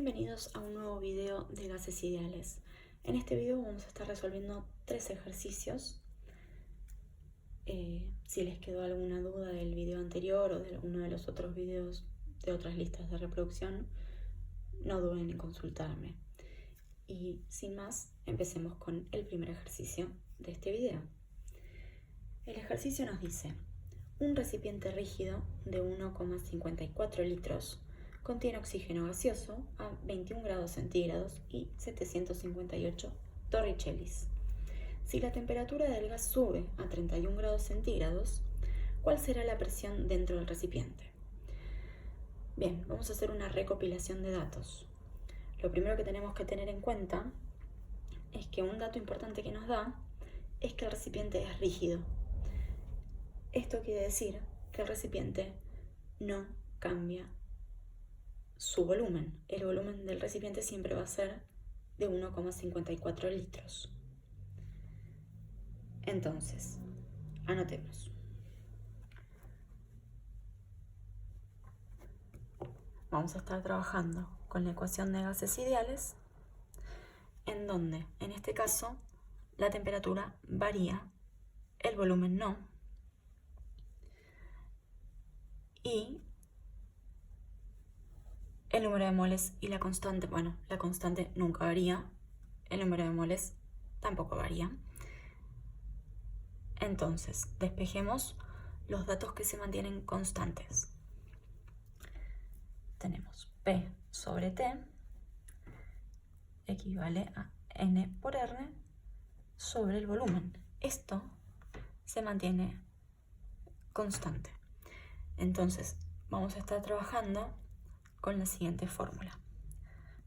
Bienvenidos a un nuevo video de gases ideales. En este video vamos a estar resolviendo 3 ejercicios. Si les quedó alguna duda del video anterior o de alguno de los otros videos de otras listas de reproducción, no duden en consultarme. Y sin más, empecemos con el primer ejercicio de este video. El ejercicio nos dice: un recipiente rígido de 1,54 litros contiene oxígeno gaseoso a 21 grados centígrados y 758 torricellis. Si la temperatura del gas sube a 31 grados centígrados, ¿cuál será la presión dentro del recipiente? Bien, vamos a hacer una recopilación de datos. Lo primero que tenemos que tener en cuenta es que un dato importante que nos da es que el recipiente es rígido. Esto quiere decir que el recipiente no cambia su volumen. El volumen del recipiente siempre va a ser de 1,54 litros. Entonces, anotemos. Vamos a estar trabajando con la ecuación de gases ideales, en donde, en este caso, la temperatura varía, el volumen no, y el número de moles y la constante, bueno, la constante nunca varía, el número de moles tampoco varía. Entonces, despejemos los datos que se mantienen constantes. Tenemos P sobre T equivale a N por R sobre el volumen. Esto se mantiene constante. Entonces, vamos a estar trabajando con la siguiente fórmula.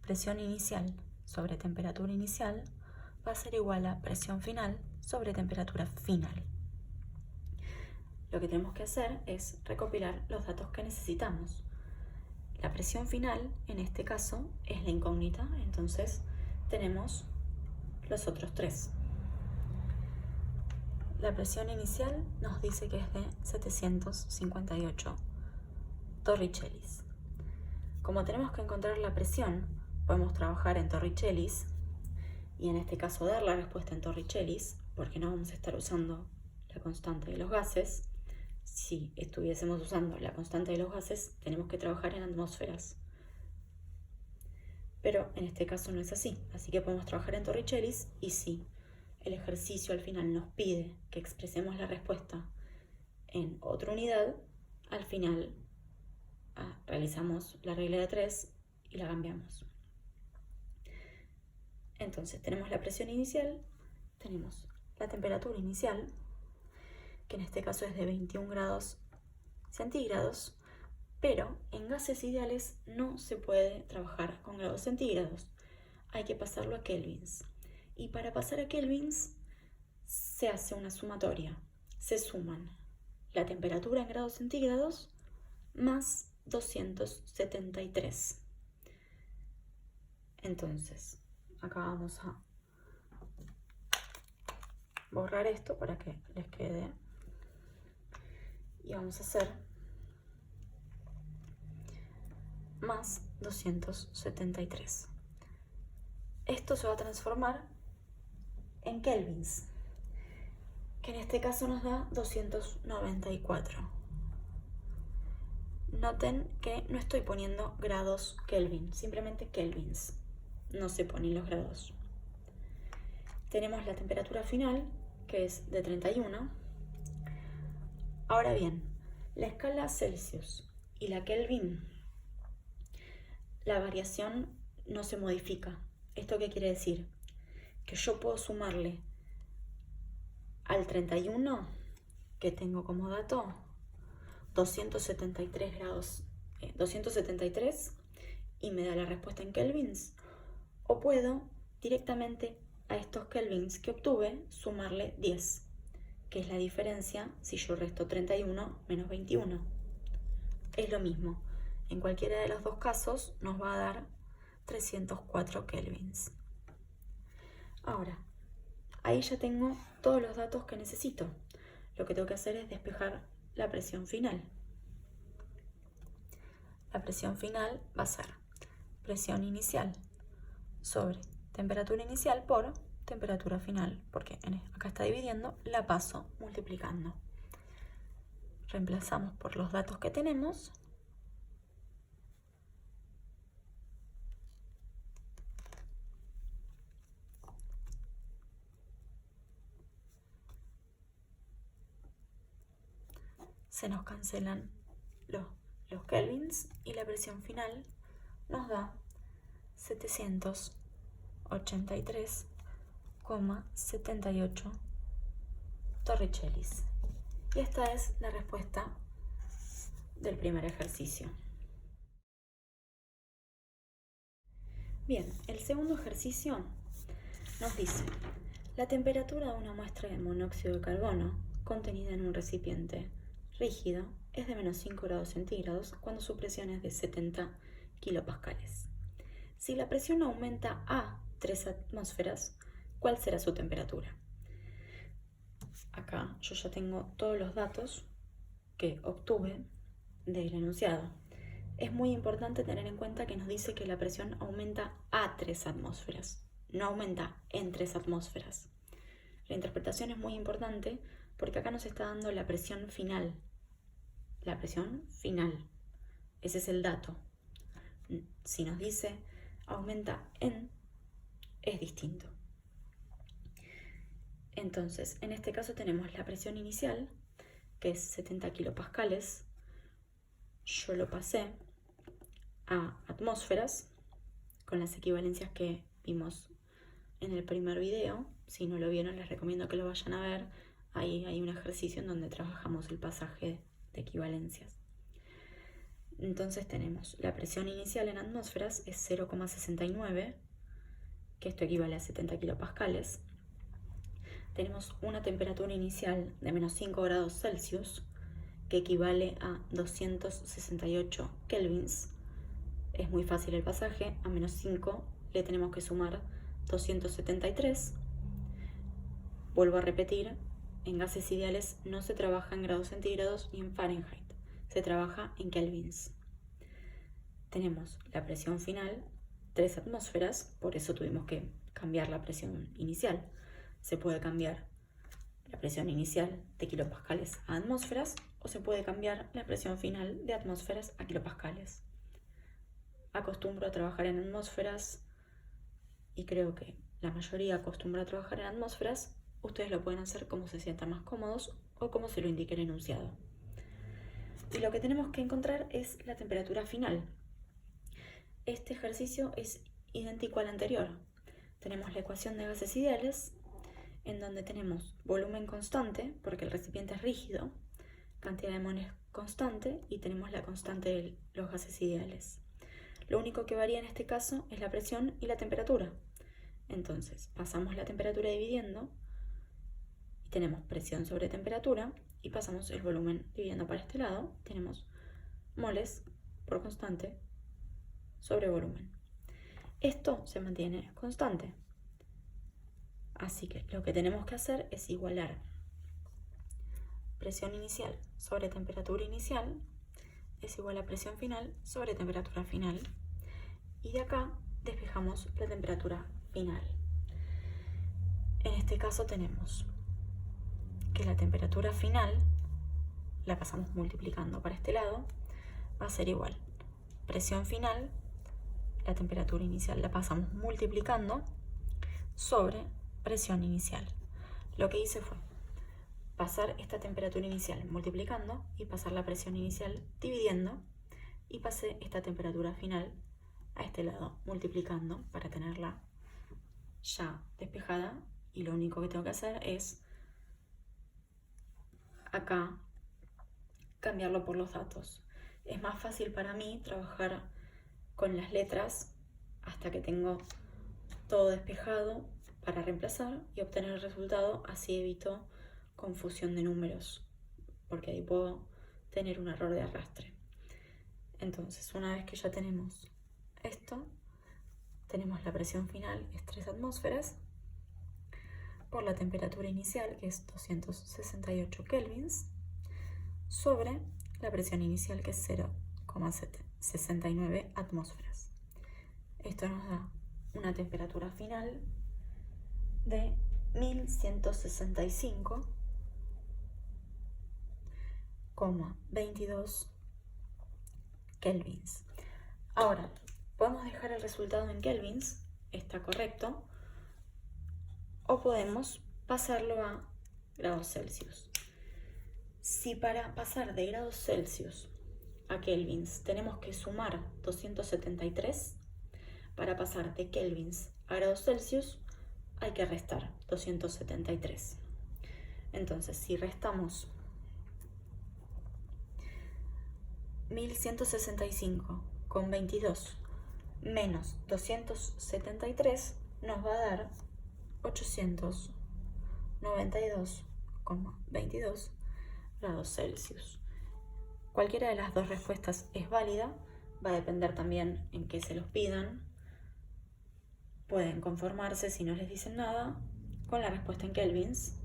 Presión inicial sobre temperatura inicial va a ser igual a presión final sobre temperatura final. Lo que tenemos que hacer es recopilar los datos que necesitamos. La presión final, en este caso, es la incógnita, entonces tenemos los otros 3. La presión inicial nos dice que es de 758 torricellis. Como tenemos que encontrar la presión, podemos trabajar en torricellis y en este caso dar la respuesta en torricellis, porque no vamos a estar usando la constante de los gases. Si estuviésemos usando la constante de los gases, tenemos que trabajar en atmósferas. Pero en este caso no es así, así que podemos trabajar en torricellis y si el ejercicio al final nos pide que expresemos la respuesta en otra unidad, al final realizamos la regla de 3 y la cambiamos. Entonces tenemos la presión inicial, tenemos la temperatura inicial, que en este caso es de 21 grados centígrados, pero en gases ideales no se puede trabajar con grados centígrados, hay que pasarlo a kelvins. Y para pasar a kelvins se hace una sumatoria, se suman la temperatura en grados centígrados más 273. Entonces, acá vamos a borrar esto para que les quede. Y vamos a hacer más 273. Esto se va a transformar en kelvins, que en este caso nos da 294. Noten que no estoy poniendo grados Kelvin, simplemente kelvins. No se ponen los grados. Tenemos la temperatura final, que es de 31. Ahora bien, la escala Celsius y la Kelvin, la variación no se modifica. ¿Esto qué quiere decir? Que yo puedo sumarle al 31, que tengo como dato, 273 grados, 273, y me da la respuesta en kelvins, o puedo directamente a estos kelvins que obtuve sumarle 10, que es la diferencia si yo resto 31 menos 21. Es lo mismo, en cualquiera de los dos casos nos va a dar 304 kelvins. Ahora, ahí ya tengo todos los datos que necesito. Lo que tengo que hacer es despejar la presión final. La presión final va a ser presión inicial sobre temperatura inicial por temperatura final, porque acá está dividiendo, la paso multiplicando. Reemplazamos por los datos que tenemos. Se nos cancelan los kelvins y la presión final nos da 783,78 torricellis. Y esta es la respuesta del primer ejercicio. Bien, el segundo ejercicio nos dice: la temperatura de una muestra de monóxido de carbono contenida en un recipiente rígido es de menos 5 grados centígrados cuando su presión es de 70 kilopascales. Si la presión aumenta a 3 atmósferas, ¿cuál será su temperatura? Acá yo ya tengo todos los datos que obtuve del enunciado. Es muy importante tener en cuenta que nos dice que la presión aumenta a 3 atmósferas, no aumenta en 3 atmósferas. La interpretación es muy importante porque acá nos está dando la presión final. La presión final. Ese es el dato. Si nos dice aumenta en, es distinto. Entonces, en este caso tenemos la presión inicial, que es 70 kilopascales. Yo lo pasé a atmósferas con las equivalencias que vimos en el primer video. Si no lo vieron, les recomiendo que lo vayan a ver. Ahí hay un ejercicio en donde trabajamos el pasaje de equivalencias. Entonces tenemos la presión inicial en atmósferas es 0,69, que esto equivale a 70 kilopascales. Tenemos una temperatura inicial de menos 5 grados Celsius, que equivale a 268 kelvins. Es muy fácil el pasaje, a menos 5 le tenemos que sumar 273. Vuelvo a repetir, en gases ideales no se trabaja en grados centígrados ni en Fahrenheit, se trabaja en kelvins. Tenemos la presión final, 3 atmósferas, por eso tuvimos que cambiar la presión inicial. Se puede cambiar la presión inicial de kilopascales a atmósferas o se puede cambiar la presión final de atmósferas a kilopascales. Acostumbro a trabajar en atmósferas y creo que la mayoría acostumbra a trabajar en atmósferas. Ustedes lo pueden hacer como se sientan más cómodos o como se lo indique el enunciado. Y lo que tenemos que encontrar es la temperatura final. Este ejercicio es idéntico al anterior. Tenemos la ecuación de gases ideales, en donde tenemos volumen constante, porque el recipiente es rígido, cantidad de moles constante, y tenemos la constante de los gases ideales. Lo único que varía en este caso es la presión y la temperatura. Entonces, pasamos la temperatura dividiendo, y tenemos presión sobre temperatura, y pasamos el volumen dividiendo para este lado, tenemos moles por constante sobre volumen. Esto se mantiene constante. Así que lo que tenemos que hacer es igualar presión inicial sobre temperatura inicial es igual a presión final sobre temperatura final. Y de acá despejamos la temperatura final. En este caso tenemos que la temperatura final la pasamos multiplicando para este lado, va a ser igual presión final, la temperatura inicial la pasamos multiplicando sobre presión inicial. Lo que hice fue pasar esta temperatura inicial multiplicando y pasar la presión inicial dividiendo, y pasé esta temperatura final a este lado multiplicando para tenerla ya despejada, y lo único que tengo que hacer es acá cambiarlo por los datos. Es más fácil para mí trabajar con las letras hasta que tengo todo despejado para reemplazar y obtener el resultado. Así evito confusión de números, porque ahí puedo tener un error de arrastre. Entonces, una vez que ya tenemos esto, tenemos la presión final, es 3 atmósferas, por la temperatura inicial, que es 268 kelvins, sobre la presión inicial, que es 0,69 atmósferas. Esto nos da una temperatura final de 1165,22 kelvins. Ahora, podemos dejar el resultado en kelvins, está correcto, o podemos pasarlo a grados Celsius. Si para pasar de grados Celsius a kelvins tenemos que sumar 273, para pasar de kelvins a grados Celsius hay que restar 273. Entonces, si restamos 1165,22 menos 273 nos va a dar 892,22 grados Celsius. Cualquiera de las dos respuestas es válida, va a depender también en qué se los pidan. Pueden conformarse, si no les dicen nada, con la respuesta en kelvins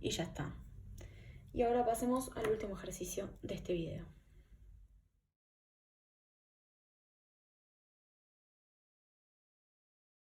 y ya está. Y ahora pasemos al último ejercicio de este video.